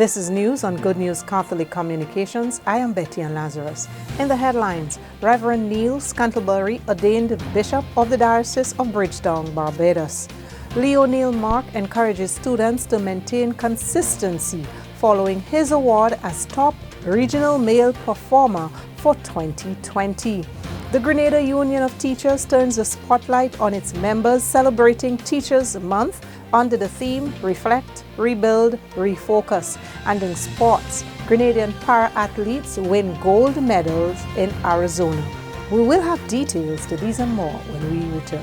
This is news on Good News Catholic Communications. I am Betty and Lazarus. In the headlines, Reverend Neil Scantlebury ordained Bishop of the Diocese of Bridgetown, Barbados. Leo Neil Mark encourages students to maintain consistency following his award as top regional male performer for 2020. The Grenada Union of Teachers turns the spotlight on its members celebrating Teachers Month under the theme Reflect, Rebuild, Refocus. And in sports, Grenadian para-athletes win gold medals in Arizona. We will have details to these and more when we return.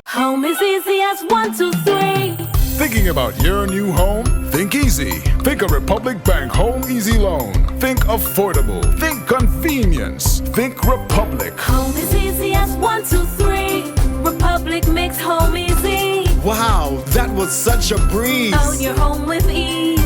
Home is easy as 1, 2, 3. Thinking about your new home? Think easy. Think a Republic Bank Home Easy Loan. Think affordable. Think convenience. Think Republic. Home is easy as 1, 2, 3. Republic makes home easy. Wow, that was such a breeze. Own your home with ease.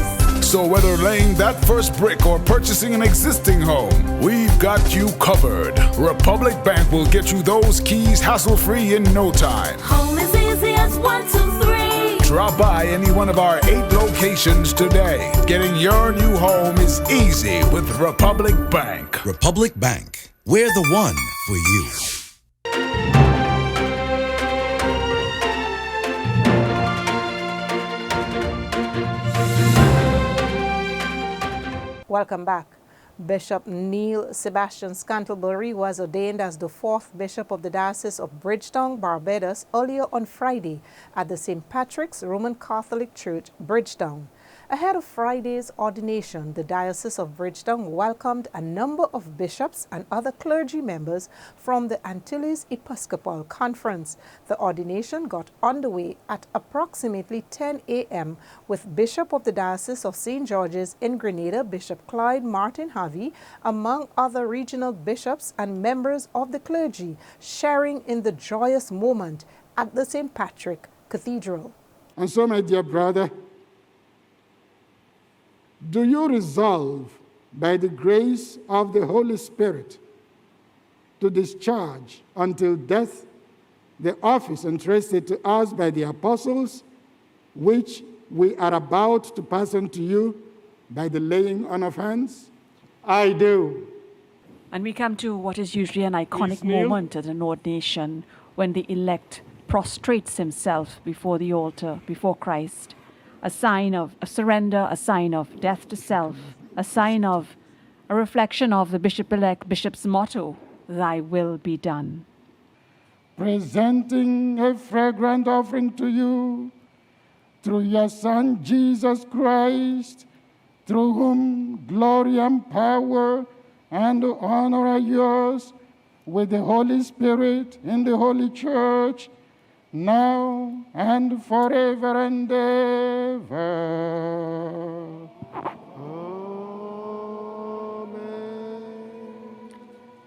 So whether laying that first brick or purchasing an existing home, we've got you covered. Republic Bank will get you those keys hassle-free in no time. Home is easy as 1, 2, 3. Drop by any one of our 8 locations today. Getting your new home is easy with Republic Bank. Republic Bank. We're the one for you. Welcome back. Bishop Neil Sebastian Scantlebury was ordained as the 4th Bishop of the Diocese of Bridgetown, Barbados, earlier on Friday at the St. Patrick's Roman Catholic Church, Bridgetown. Ahead of Friday's ordination, the Diocese of Bridgetown welcomed a number of bishops and other clergy members from the Antilles Episcopal Conference. The ordination got underway at approximately 10 a.m. with Bishop of the Diocese of St. George's in Grenada, Bishop Clyde Martin Harvey, among other regional bishops and members of the clergy, sharing in the joyous moment at the St. Patrick Cathedral. And so, my dear brother, do you resolve, by the grace of the Holy Spirit, to discharge until death the office entrusted to us by the apostles, which we are about to pass on to you by the laying on of hands? I do. And we come to what is usually an iconic moment at an ordination when the elect prostrates himself before the altar, before Christ. A sign of a surrender, a sign of death to self, a sign of a reflection of the bishop-elect bishop's motto, thy will be done. Presenting a fragrant offering to you through your Son, Jesus Christ, through whom glory and power and honor are yours, with the Holy Spirit in the Holy Church, now and forever and ever. Amen.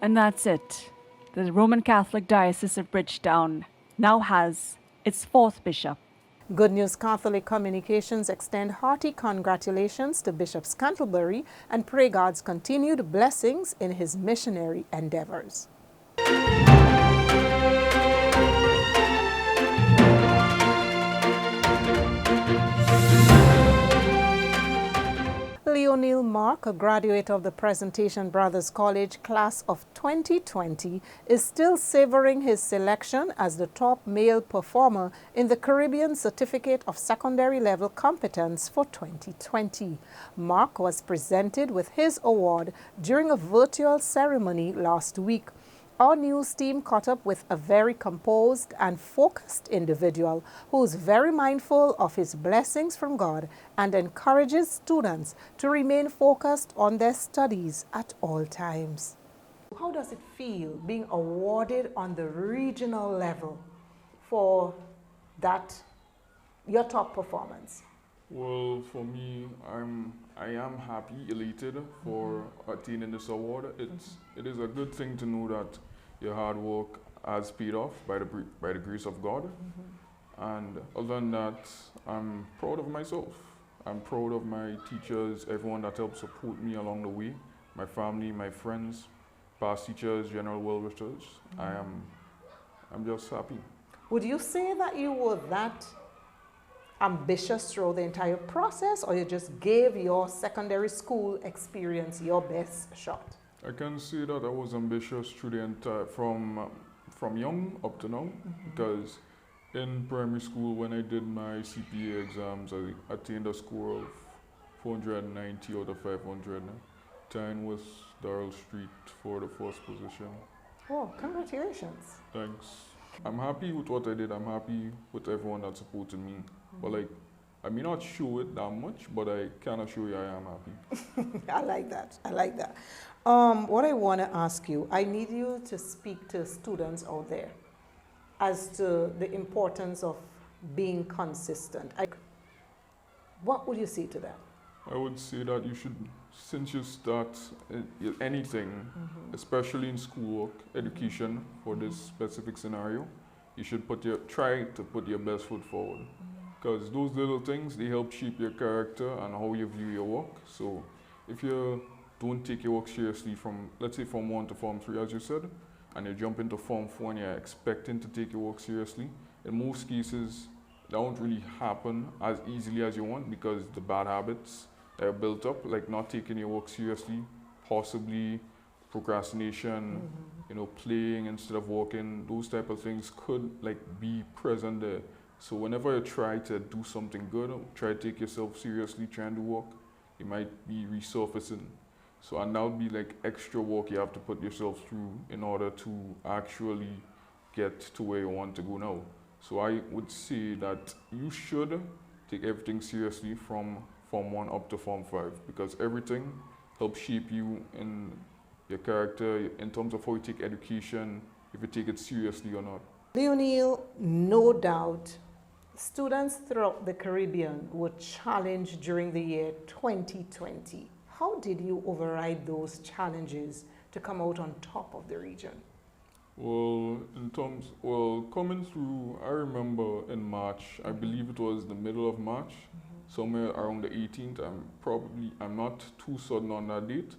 And that's it. The Roman Catholic Diocese of Bridgetown now has its 4th bishop. Good News Catholic Communications extend hearty congratulations to Bishop Scantlebury and pray God's continued blessings in his missionary endeavors. Leo Neil Mark, a graduate of the Presentation Brothers College class of 2020, is still savoring his selection as the top male performer in the Caribbean Certificate of Secondary Level Competence for 2020. Mark was presented with his award during a virtual ceremony last week. Our news team caught up with a very composed and focused individual who is very mindful of his blessings from God and encourages students to remain focused on their studies at all times. how does it feel being awarded on the regional level for that, your top performance? Well, for me, I am happy, elated for attaining this award. It is a good thing to know that your hard work has paid off by the grace of God. And other than that, I'm proud of myself. I'm proud of my teachers, everyone that helped support me along the way, my family, my friends, past teachers, general well-wishers. I'm just happy. Would you say that you were that ambitious throughout the entire process, or you just gave your secondary school experience your best shot? I can say that I was ambitious through the entire, from young up to now, because in primary school, when I did my CPA exams, I attained a score of 490 out of 500, tying with Darrell Street for the first position. Oh, congratulations. Thanks. I'm happy with what I did. I'm happy with everyone that supported me. But like, I may not show it that much, but I can assure you I am happy. I like that. I like that. What I want to ask you, I need you to speak to students out there as to the importance of being consistent. What would you say to that? I would say that you should, since you start anything, especially in schoolwork, education, for this specific scenario, you should try to put your best foot forward. Because those little things, they help shape your character and how you view your work. So if you don't take your work seriously from, let's say, Form 1 to Form 3, as you said, and you jump into Form 4 and you're expecting to take your work seriously, in most cases, that won't really happen as easily as you want, because the bad habits that are built up, like not taking your work seriously, possibly procrastination, playing instead of working, those type of things could like be present there. So whenever you try to do something good, try to take yourself seriously, try and do work, it might be resurfacing. So, and that would be like extra work you have to put yourself through in order to actually get to where you want to go now. So I would say that you should take everything seriously from Form 1 up to Form 5, because everything helps shape you in your character, in terms of how you take education, if you take it seriously or not. Leonil, no doubt, students throughout the Caribbean were challenged during the year 2020. How did you override those challenges to come out on top of the region? Well, coming through, I remember in March, I believe it was the middle of March, somewhere around the 18th. I'm not too certain on that date,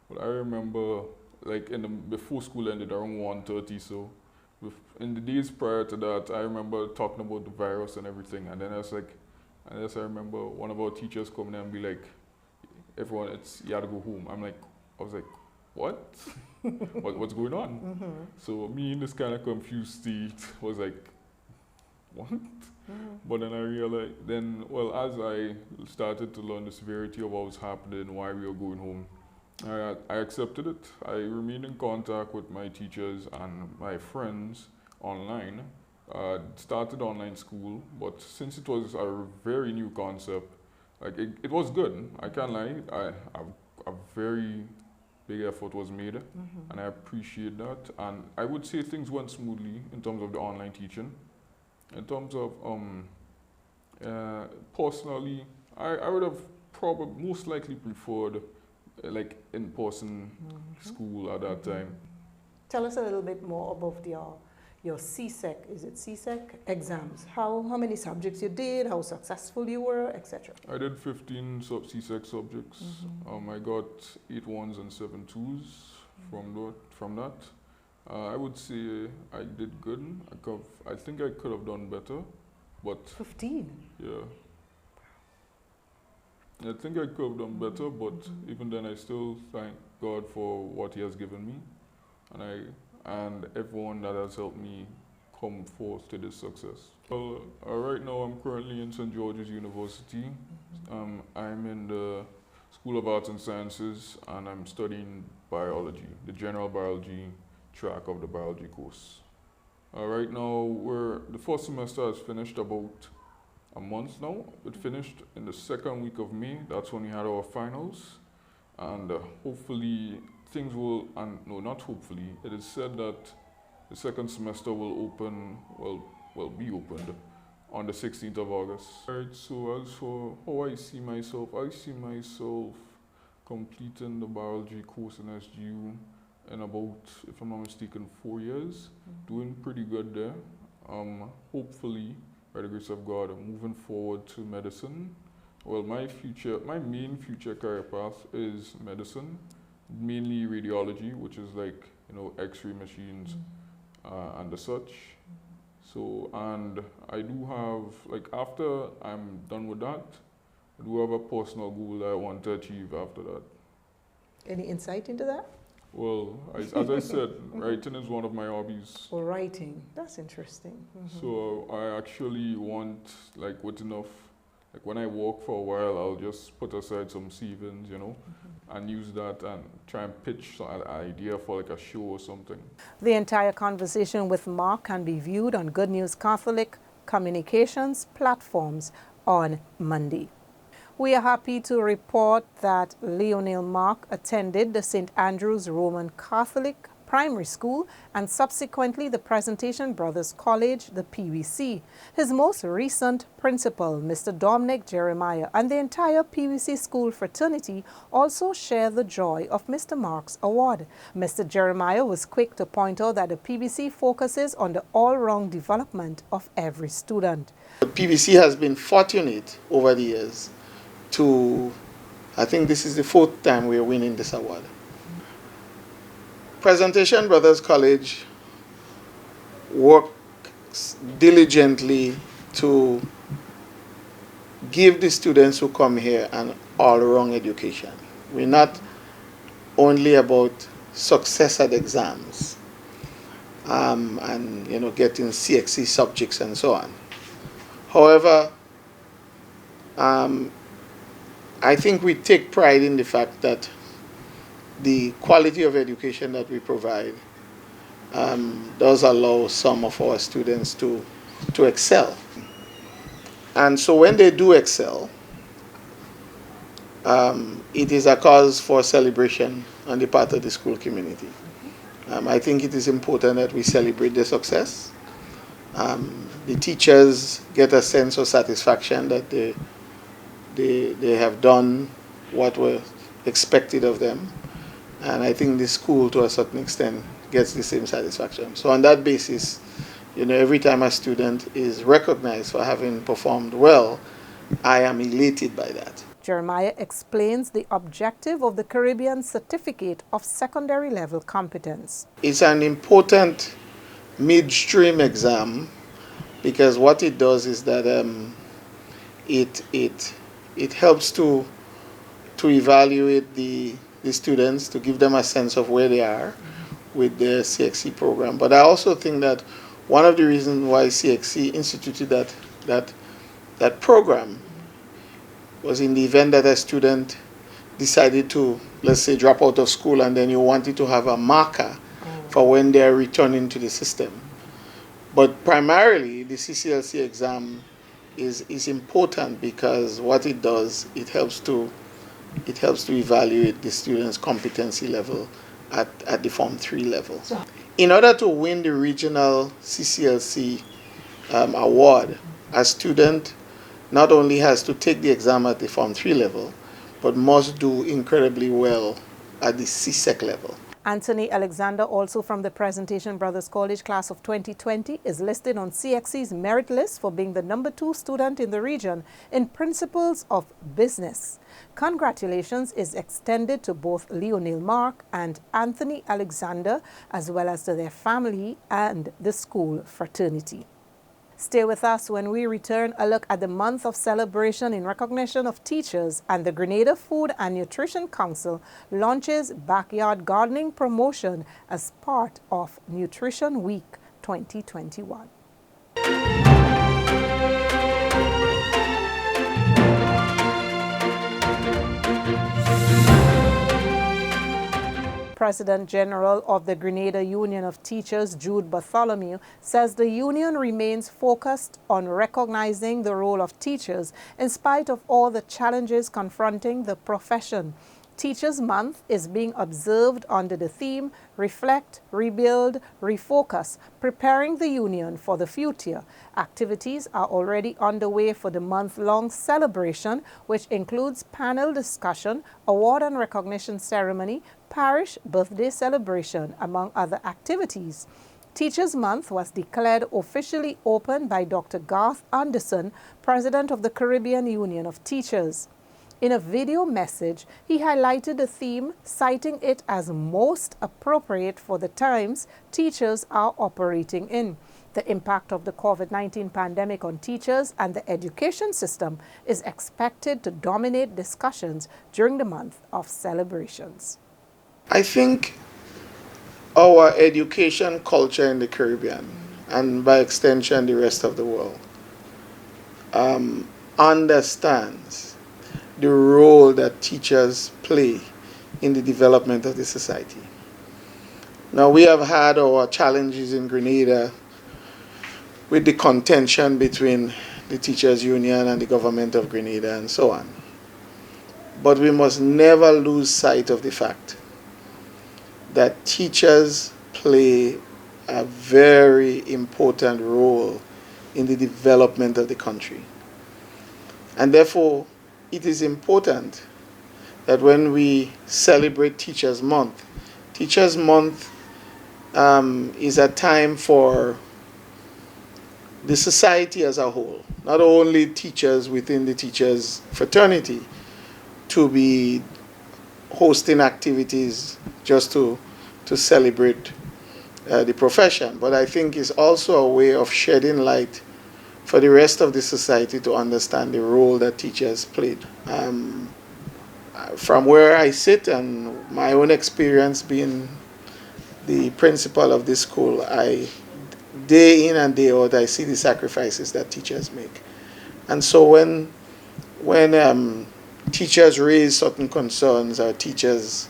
but I remember like before school ended around 1:30. So in the days prior to that, I remember talking about the virus and everything, and then I remember one of our teachers coming in and be like, everyone, you had to go home. I was like, what? What's going on? So me in this kind of confused state was like, what? But then I realized, as I started to learn the severity of what was happening, why we were going home, I accepted it. I remained in contact with my teachers and my friends online. Started online school, but since it was a very new concept, like it was good. I can't lie. A very big effort was made, and I appreciate that. And I would say things went smoothly in terms of the online teaching. In terms of personally, I would have probably most likely preferred like in-person school at that time. Tell us a little bit more about your CSEC, is it CSEC exams? How many subjects you did, how successful you were, etc. I did 15 CSEC subjects. I got 8 1s and 7 2s from that. I would say I did good. I think I could have done better, but 15? Yeah. I think I could have done better, but even then I still thank God for what He has given me, and everyone that has helped me come forth to this success. Well, right now I'm currently in St. George's University. I'm in the School of Arts and Sciences, and I'm studying biology, the general biology track of the biology course. Right now, the first semester has finished about a month now. It finished in the second week of May. That's when we had our finals, and hopefully things will, and no, not hopefully, it is said that the second semester will open, will be opened on the 16th of August. Alright, so as for how I see myself completing the biology course in SGU in about, if I'm not mistaken, 4 years. Doing pretty good there. Hopefully, by the grace of God, I'm moving forward to medicine. Well, my main future career path is medicine, mainly radiology, which is like, X-ray machines and the such. So, and I do have, like, after I'm done with that, I do have a personal goal that I want to achieve after that. Any insight into that? Well, as I said, writing is one of my hobbies. Or writing, that's interesting. So I actually want, like, with enough, like when I work for a while, I'll just put aside some savings, and use that and try and pitch an idea for like a show or something. The entire conversation with Mark can be viewed on Good News Catholic Communications platforms on Monday. We are happy to report that Leonel Mark attended the St. Andrew's Roman Catholic Primary School and subsequently the Presentation Brothers College, the PVC. His most recent principal, Mr. Dominic Jeremiah, and the entire PVC school fraternity also share the joy of Mr. Mark's award. Mr. Jeremiah was quick to point out that the PVC focuses on the all-round development of every student. The PVC has been fortunate over the years to, I think this is the 4th time we are winning this award. Presentation Brothers College works diligently to give the students who come here an all-round education. We're not only about success at exams and getting CXC subjects and so on. However, I think we take pride in the fact that the quality of education that we provide does allow some of our students to excel. And so when they do excel, it is a cause for celebration on the part of the school community. I think it is important that we celebrate their success. The teachers get a sense of satisfaction that they have done what was expected of them. And I think the school, to a certain extent, gets the same satisfaction. So on that basis, every time a student is recognized for having performed well, I am elated by that. Jeremiah explains the objective of the Caribbean Certificate of Secondary Level Competence. It's an important midstream exam because what it does is that it helps to evaluate the students, to give them a sense of where they are with their CXC program. But I also think that one of the reasons why CXC instituted that program was in the event that a student decided to, let's say, drop out of school, and then you wanted to have a marker for when they're returning to the system. But primarily, the CCLC exam is important because what it does, it helps to evaluate the student's competency level at the Form 3 level. In order to win the regional CCLC award, a student not only has to take the exam at the Form 3 level, but must do incredibly well at the CSEC level. Anthony Alexander, also from the Presentation Brothers College class of 2020, is listed on CXC's merit list for being the #2 student in the region in Principles of Business. Congratulations is extended to both Leonel Mark and Anthony Alexander, as well as to their family and the school fraternity. Stay with us when we return. A look at the month of celebration in recognition of teachers, and the Grenada Food and Nutrition Council launches backyard gardening promotion as part of Nutrition Week 2021. President General of the Grenada Union of Teachers, Jude Bartholomew, says the union remains focused on recognizing the role of teachers in spite of all the challenges confronting the profession. Teachers Month is being observed under the theme Reflect, Rebuild, Refocus, Preparing the Union for the Future. Activities are already underway for the month-long celebration, which includes panel discussion, award and recognition ceremony, parish birthday celebration, among other activities. Teachers Month was declared officially open by Dr. Garth Anderson, President of the Caribbean Union of Teachers. In a video message, he highlighted the theme, citing it as most appropriate for the times teachers are operating in. The impact of the COVID-19 pandemic on teachers and the education system is expected to dominate discussions during the month of celebrations. I think our education culture in the Caribbean, and by extension the rest of the world, understands the role that teachers play in the development of the society. Now, we have had our challenges in Grenada with the contention between the teachers' union and the government of Grenada and so on. But we must never lose sight of the fact that teachers play a very important role in the development of the country. And therefore, it is important that when we celebrate Teachers Month is a time for the society as a whole, not only teachers within the teachers fraternity, to be hosting activities just to celebrate the profession, but I think it's also a way of shedding light for the rest of the society to understand the role that teachers played. From where I sit and my own experience being the principal of this school, day in and day out, I see the sacrifices that teachers make. And so when teachers raise certain concerns, or teachers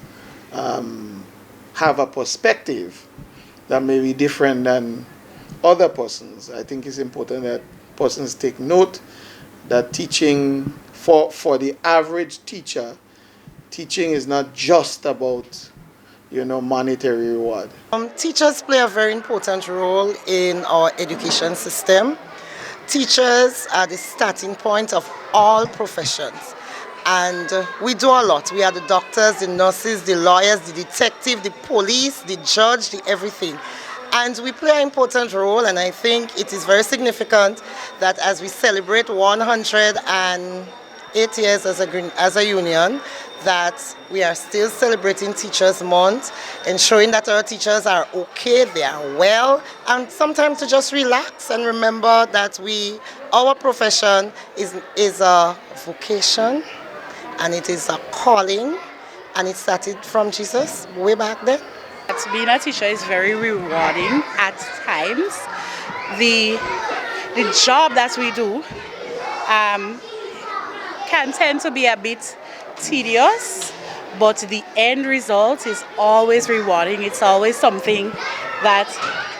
have a perspective that may be different than other persons, I think it's important that persons take note that teaching, for the average teacher, teaching is not just about monetary reward. Teachers play a very important role in our education system. Teachers are the starting point of all professions, and we do a lot. We are the doctors, the nurses, the lawyers, the detective, the police, the judge, the everything. And we play an important role, and I think it is very significant that as we celebrate 108 years as a union, that we are still celebrating Teachers Month, ensuring that our teachers are okay, they are well, and sometimes to just relax and remember that our profession is a vocation, and it is a calling, and it started from Jesus way back then. Being a teacher is very rewarding at times. The job that we do can tend to be a bit tedious, but the end result is always rewarding. It's always something that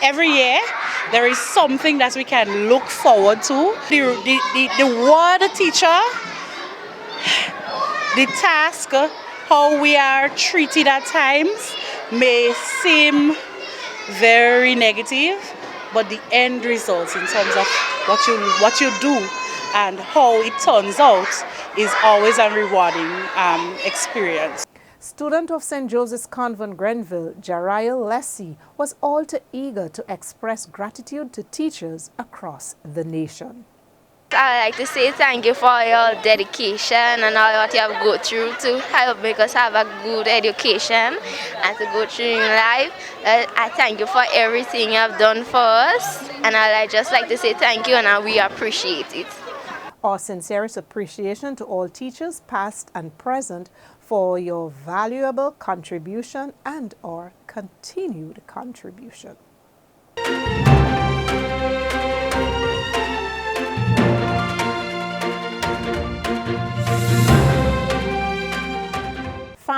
every year there is something that we can look forward to. The word teacher, the task, how we are treated at times may seem very negative, but the end results in terms of what you do and how it turns out is always a rewarding experience. Student of St. Joseph's Convent, Grenville, Jariel Lessie, was all too eager to express gratitude to teachers across the nation. I'd like to say thank you for your dedication and all what you have go through to help make us have a good education and to go through in life. I thank you for everything you have done for us, and I'd just like to say thank you, and we appreciate it. Our sincerest appreciation to all teachers, past and present, for your valuable contribution and or continued contribution.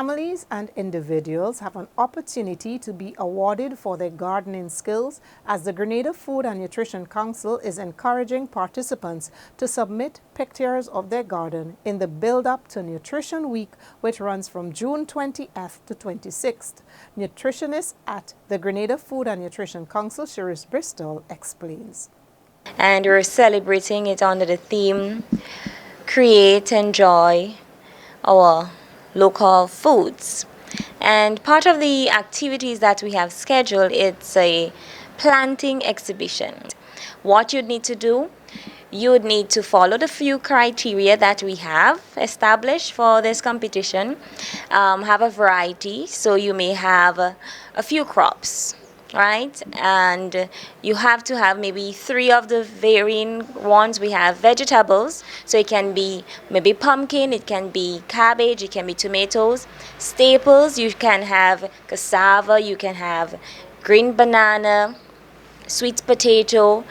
Families and individuals have an opportunity to be awarded for their gardening skills as the Grenada Food and Nutrition Council is encouraging participants to submit pictures of their garden in the build-up to Nutrition Week, which runs from June 20th to 26th. Nutritionist at the Grenada Food and Nutrition Council, Cherise Bristol, explains. And we're celebrating it under the theme, Create, Enjoy Our Local Foods. And part of the activities that we have scheduled, it's a planting exhibition. What you'd need to do, you would need to follow the few criteria that we have established for this competition. Have a variety, so you may have a few crops, right? And you have to have maybe 3 of the varying ones. We have vegetables, so it can be maybe pumpkin, it can be cabbage, it can be tomatoes. Staples, you can have cassava, you can have green banana, sweet potato,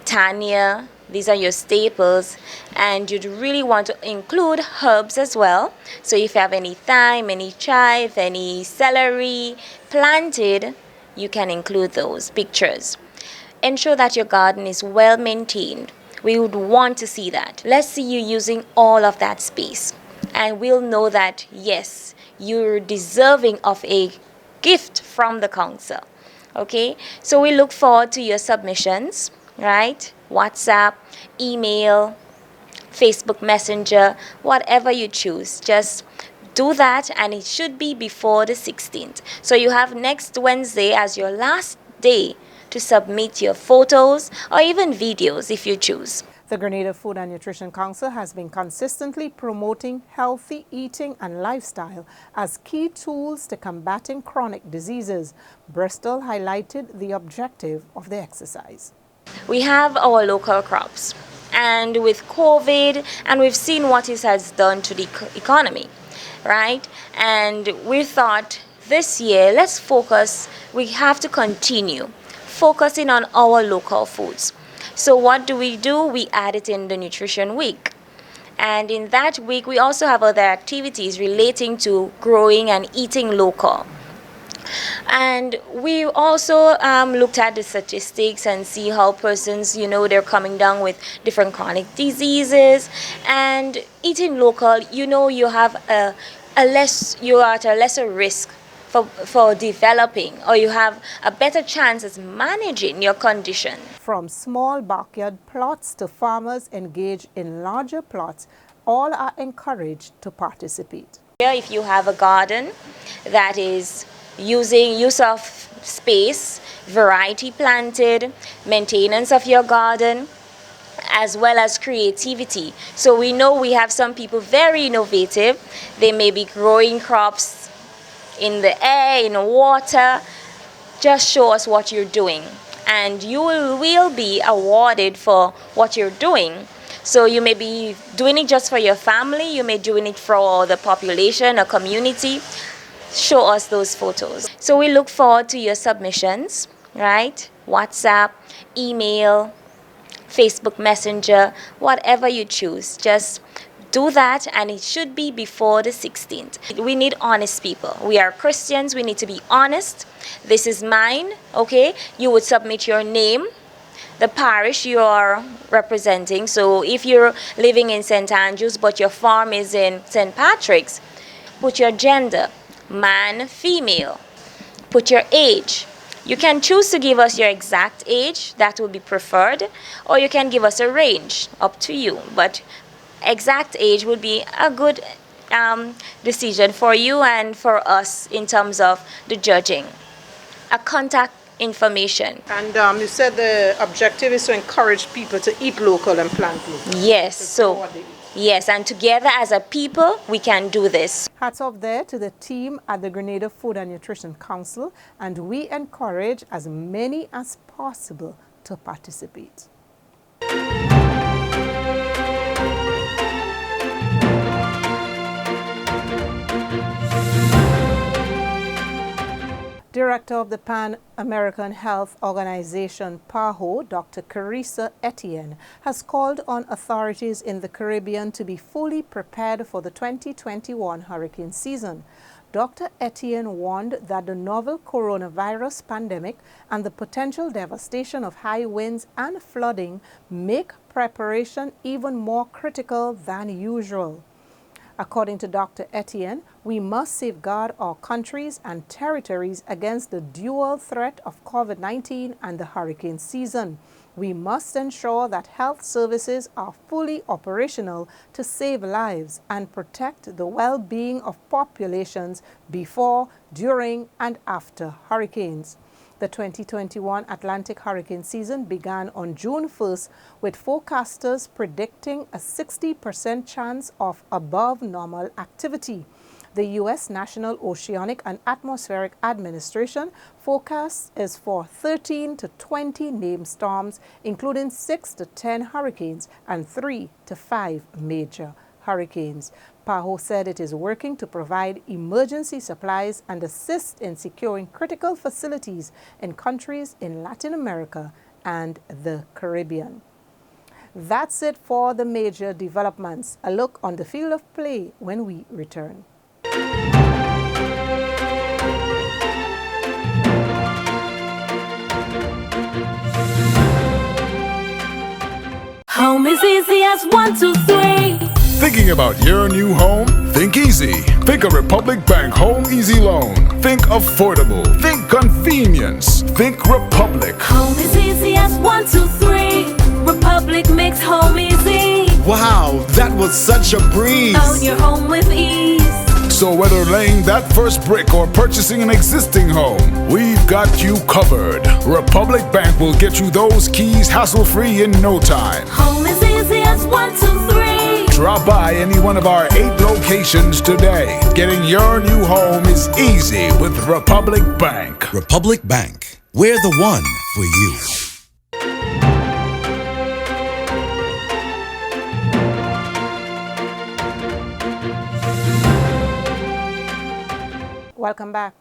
tanya. These are your staples, and you'd really want to include herbs as well. So if you have any thyme, any chive, any celery planted, you can include those pictures. Ensure that your garden is well maintained. We would want to see that. Let's see you using all of that space, and we'll know that yes, you're deserving of a gift from the council. Okay, so we look forward to your submissions, right? WhatsApp, email, Facebook Messenger, whatever you choose. Just do that, and it should be before the 16th. So you have next Wednesday as your last day to submit your photos or even videos if you choose. The Grenada Food and Nutrition Council has been consistently promoting healthy eating and lifestyle as key tools to combating chronic diseases. Bristol highlighted the objective of the exercise. We have our local crops, and with COVID, and we've seen what it has done to the economy, right? And we thought this year, let's focus, we have to continue focusing on our local foods. So what do? We add it in the Nutrition Week. And in that week, we also have other activities relating to growing and eating local. And we also looked at the statistics and see how persons, they're coming down with different chronic diseases. And eating local, you have you are at a lesser risk for developing, or you have a better chance at managing your condition. From small backyard plots to farmers engaged in larger plots, all are encouraged to participate. If you have a garden that is use of space, variety planted, maintenance of your garden, as well as creativity. So we know we have some people very innovative. They may be growing crops in the air, in the water. Just show us what you're doing, and you will be awarded for what you're doing. So you may be doing it just for your family, you may be doing it for the population or community. Show us those photos. So we look forward to your submissions, right? WhatsApp, email, Facebook Messenger, whatever you choose. Just do that, and it should be before the 16th. We need honest people. We are Christians, we need to be honest. This is mine, okay? You would submit your name, the parish you are representing. So if you're living in St. Andrews but your farm is in St. Patrick's, put your gender, man, female. Put your age. You can choose to give us your exact age, that will be preferred, or you can give us a range, up to you. But exact age would be a good decision for you and for us in terms of the judging. A contact information. And you said the objective is to encourage people to eat local and plant local. Yes, yes, and together as a people, we can do this. Hats off there to the team at the Grenada Food and Nutrition Council, and we encourage as many as possible to participate. Director of the Pan-American Health Organization, PAHO, Dr. Carissa Etienne, has called on authorities in the Caribbean to be fully prepared for the 2021 hurricane season. Dr. Etienne warned that the novel coronavirus pandemic and the potential devastation of high winds and flooding make preparation even more critical than usual. According to Dr. Etienne, we must safeguard our countries and territories against the dual threat of COVID-19 and the hurricane season. We must ensure that health services are fully operational to save lives and protect the well-being of populations before, during, and after hurricanes. The 2021 Atlantic hurricane season began on June 1st, with forecasters predicting a 60% chance of above normal activity. The U.S. National Oceanic and Atmospheric Administration forecast is for 13 to 20 named storms, including 6 to 10 hurricanes and 3 to 5 major hurricanes. PAHO said it is working to provide emergency supplies and assist in securing critical facilities in countries in Latin America and the Caribbean. That's it for the major developments. A look on the field of play when we return. Home is easy as 1, 2, 3. Thinking about your new home? Think easy. Think a Republic Bank Home Easy Loan. Think affordable. Think convenience. Think Republic. Home is easy as 1, 2, 3. Republic makes home easy. Wow, that was such a breeze. Own your home with ease. So whether laying that first brick or purchasing an existing home, we've got you covered. Republic Bank will get you those keys hassle-free in no time. Home is easy as 1, 2, 3. Drop by any one of our 8 locations today. Getting your new home is easy with Republic Bank. Republic Bank. We're the one for you. Welcome back.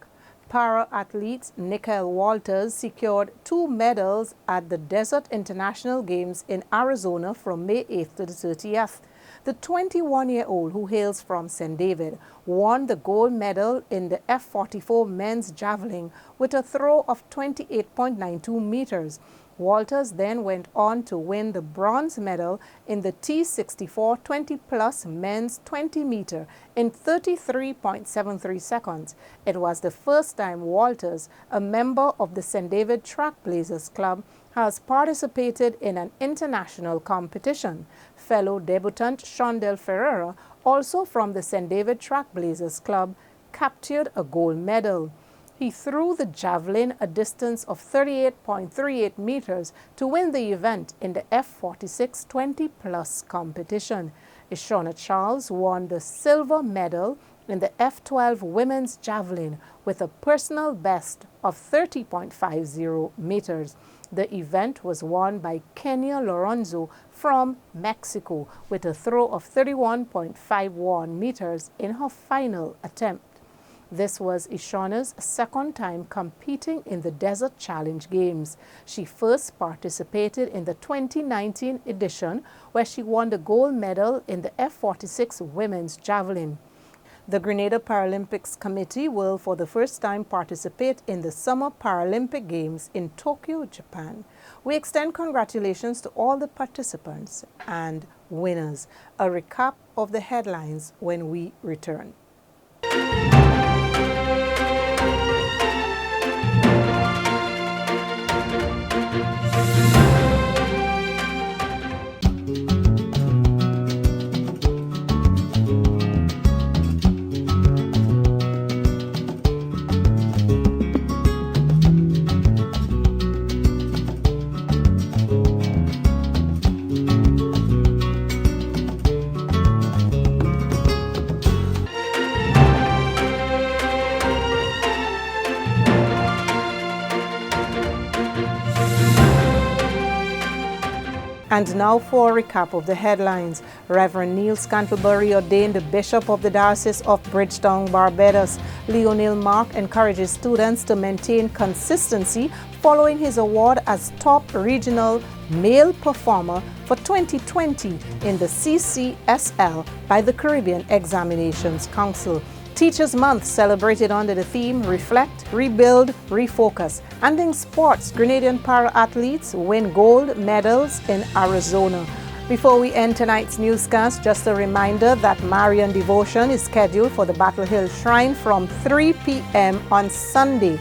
Para-athletes Nickel Walters secured 2 medals at the Desert International Games in Arizona from May 8th to the 30th. The 21-year-old, who hails from St. David, won the gold medal in the F44 men's javelin with a throw of 28.92 meters. Walters then went on to win the bronze medal in the T64 20-plus men's 20-meter in 33.73 seconds. It was the first time Walters, a member of the St. David Trailblazers Club, has participated in an international competition. Fellow debutant Shondell Ferreira, also from the St. David Trailblazers Club, captured a gold medal. He threw the javelin a distance of 38.38 meters to win the event in the F46 20-plus competition. Ishona Charles won the silver medal in the F12 women's javelin with a personal best of 30.50 meters. The event was won by Kenya Lorenzo from Mexico with a throw of 31.51 meters in her final attempt. This was Ishona's second time competing in the Desert Challenge Games. She first participated in the 2019 edition, where she won the gold medal in the F46 women's javelin. The Grenada Paralympics Committee will for the first time participate in the Summer Paralympic Games in Tokyo, Japan. We extend congratulations to all the participants and winners. A recap of the headlines when we return. And now for a recap of the headlines. Reverend Neil Scantlebury ordained the Bishop of the Diocese of Bridgetown, Barbados. Leonel Mark encourages students to maintain consistency following his award as top regional male performer for 2020 in the CCSL by the Caribbean Examinations Council. Teachers Month celebrated under the theme Reflect, Rebuild, Refocus. And in sports, Grenadian para-athletes win gold medals in Arizona. Before we end tonight's newscast, just a reminder that Marian Devotion is scheduled for the Battle Hill Shrine from 3 p.m. on Sunday.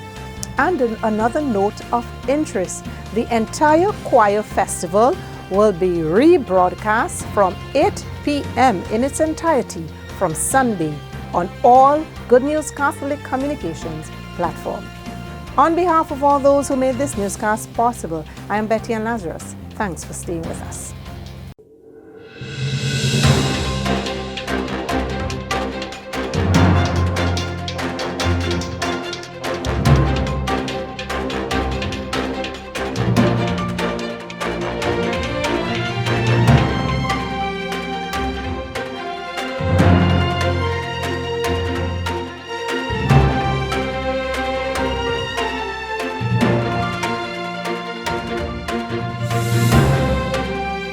And another note of interest, the entire choir festival will be rebroadcast from 8 p.m. in its entirety from Sunday on all Good News Catholic Communications platform. On behalf of all those who made this newscast possible, I am Betty Ann Lazarus. Thanks for staying with us.